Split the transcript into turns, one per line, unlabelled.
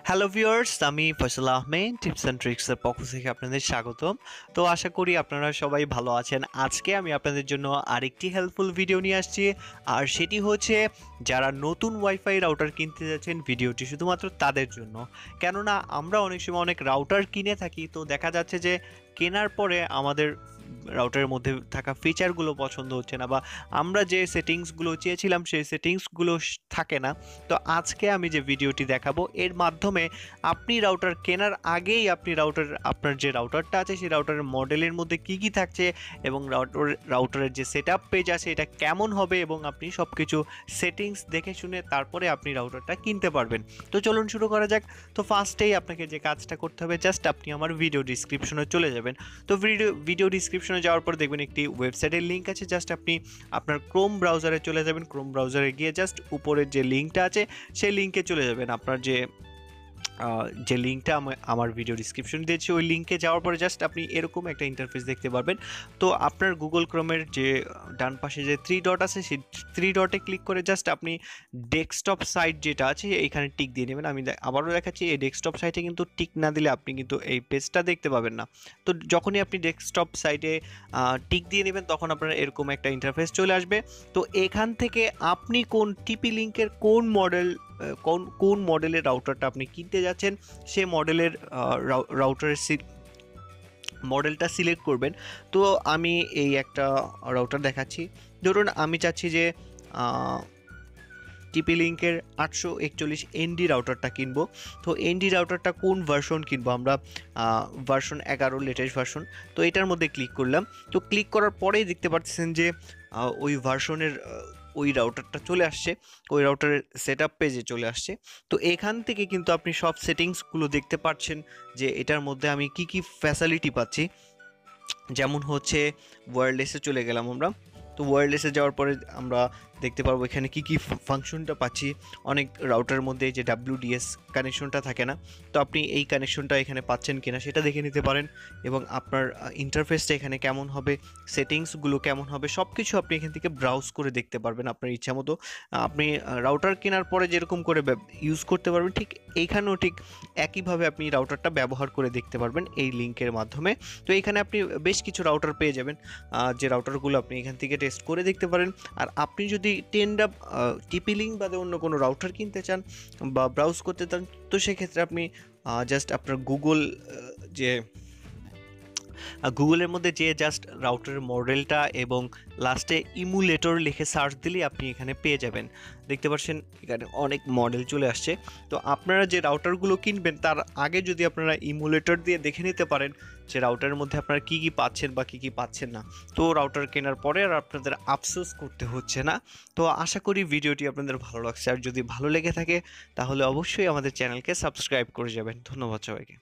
Hello viewers, আমি Faisal Ahmed tips and ট্রিক্সের পক্ষ থেকে আপনাদের স্বাগতম। তো আশা করি আপনারা সবাই ভালো আছেন। আজকে আমি আপনাদের জন্য আরেকটি হেল্পফুল ভিডিও নিয়ে আসছি, আর সেটি হচ্ছে যারা নতুন ওয়াইফাই রাউটার কিনতে যাচ্ছেন, ভিডিওটি শুধুমাত্র তাদের জন্য। কেননা আমরা অনেক সময় অনেক রাউটার কিনে থাকি, তো দেখা যাচ্ছে যে কেনার পরে আমাদের রাউটারের মধ্যে থাকা ফিচারগুলো পছন্দ হচ্ছে না, বা আমরা যে সেটিংসগুলো চেয়েছিলাম সেই সেটিংসগুলো থাকে না। তো আজকে আমি যে ভিডিওটি দেখাবো এর মাধ্যমে আপনি রাউটার কেনার আগেই আপনি আপনার যে রাউটারটা আছে সেই রাউটারের মডেলের মধ্যে কি কি থাকছে এবং রাউটারের যে সেটআপ পেজ আছে এটা কেমন হবে, এবং আপনি সব কিছু সেটিংস দেখে শুনে তারপরে আপনি রাউটারটা কিনতে পারবেন। তো চলুন শুরু করা যাক। তো ফার্স্টেই আপনাকে যে কাজটা করতে হবে, জাস্ট আপনি আমার ভিডিও ডিসক্রিপশনে চলে যাবেন। তো ভিডিও ডিসক্রিপশনে যাওয়ার পর দেখবেন একটি ওয়েবসাইটের লিঙ্ক আছে। জাস্ট আপনি আপনার ক্রোম ব্রাউজারে চলে যাবেন। ক্রোম ব্রাউজারে গিয়ে জাস্ট উপরের যে লিঙ্কটা আছে সেই লিঙ্কে চলে যাবেন। আপনার যে লিঙ্কটা আমার ভিডিও ডিসক্রিপশন দিয়েছি ওই লিঙ্কে যাওয়ার পরে জাস্ট আপনি এরকম একটা ইন্টারফেস দেখতে পারবেন। তো আপনার গুগল ক্রোমের যে ডান পাশে যে থ্রি ডট আছে সেই থ্রি ডটে ক্লিক করে জাস্ট আপনি ডেস্কটপ সাইট যেটা আছে এইখানে টিক দিয়ে নেবেন। আমি আবারও দেখাচ্ছি, এই ডেস্কটপ সাইটে কিন্তু টিক না দিলে আপনি কিন্তু এই পেজটা দেখতে পাবেন না। তো যখনই আপনি ডেস্কটপ সাইটে টিক দিয়ে নেবেন তখন আপনার এরকম একটা ইন্টারফেস চলে আসবে। তো এখান থেকে আপনি কোন টিপি লিঙ্কের কোন মডেলের রাউটারটা আপনি কিনতে যাচ্ছেন সে মডেলের রাউটারের মডেলটা সিলেক্ট করবেন। তো আমি এই একটা রাউটার দেখাচ্ছি। ধরুন আমি চাচ্ছি যে টিপি লিঙ্কের 841 এনডি রাউটারটা কিনবো। তো এনডি রাউটারটা কোন ভার্সন কিনবো আমরা? Version 11 latest version. তো এটার মধ্যে ক্লিক করলাম। তো ক্লিক করার পরেই দেখতে পাচ্ছেন যে ওই ভার্সনের ওই রাউটারটা চলে আসছে, ওই রাউটারের সেটআপ পেজে চলে আসছে। তো এখান থেকে কিন্তু আপনি সব সেটিংসগুলো দেখতে পাচ্ছেন যে এটার মধ্যে আমি কি কি ফ্যাসিলিটি পাচ্ছি। যেমন হচ্ছে ওয়্যারলেসে চলে গেলাম আমরা। তো ওয়্যারলেসে যাওয়ার পরে আমরা দেখতে পারবো এখানে কি কি ফাংশনটা পাচ্ছি। অনেক রাউটারের মধ্যে যে WDS কানেকশনটা থাকে না, তো আপনি এই কানেকশনটা এখানে পাচ্ছেন কিনা সেটা দেখে নিতে পারেন, এবং আপনার ইন্টারফেসটা এখানে কেমন হবে, সেটিংসগুলো কেমন হবে, সব কিছু আপনি এখান থেকে ব্রাউজ করে দেখতে পারবেন আপনার ইচ্ছা মতো। আপনি রাউটার কেনার পরে যেরকম করে ইউজ করতে পারবেন, ঠিক এইখানেও ঠিক একইভাবে আপনি রাউটারটা ব্যবহার করে দেখতে পারবেন এই লিঙ্কের মাধ্যমে। তো এখানে আপনি বেশ কিছু রাউটার পেয়ে যাবেন, যে রাউটারগুলো আপনি এখান থেকে টেস্ট করে দেখতে পারেন। আর আপনি যদি টিপি লিঙ্ক বাদে অন্য কোনো রাউটার কিনতে চান বা ব্রাউজ করতে চান, তো সেক্ষেত্রে আপনি জাস্ট আপনার গুগলের মধ্যে যে জাস্ট রাউটারের মডেলটা এবং লাস্টে ইমুলেটর লিখে সার্চ দিলেই আপনি এখানে পেয়ে যাবেন। দেখতে পাচ্ছেন এখানে অনেক মডেল চলে আসছে। তো আপনারা যে রাউটারগুলো কিনবেন তার আগে যদি আপনারা ইমুলেটর দিয়ে দেখে নিতে পারেন যে রাউটারের মধ্যে আপনারা কী কী পাচ্ছেন বা কী কী পাচ্ছেন না, তো রাউটার কেনার পরে আর আপনাদের আফসোস করতে হচ্ছে না। তো আশা করি ভিডিওটি আপনাদের ভালো লাগছে, আর যদি ভালো লেগে থাকে তাহলে অবশ্যই আমাদের চ্যানেলকে সাবস্ক্রাইব করে যাবেন। ধন্যবাদ সবাইকে।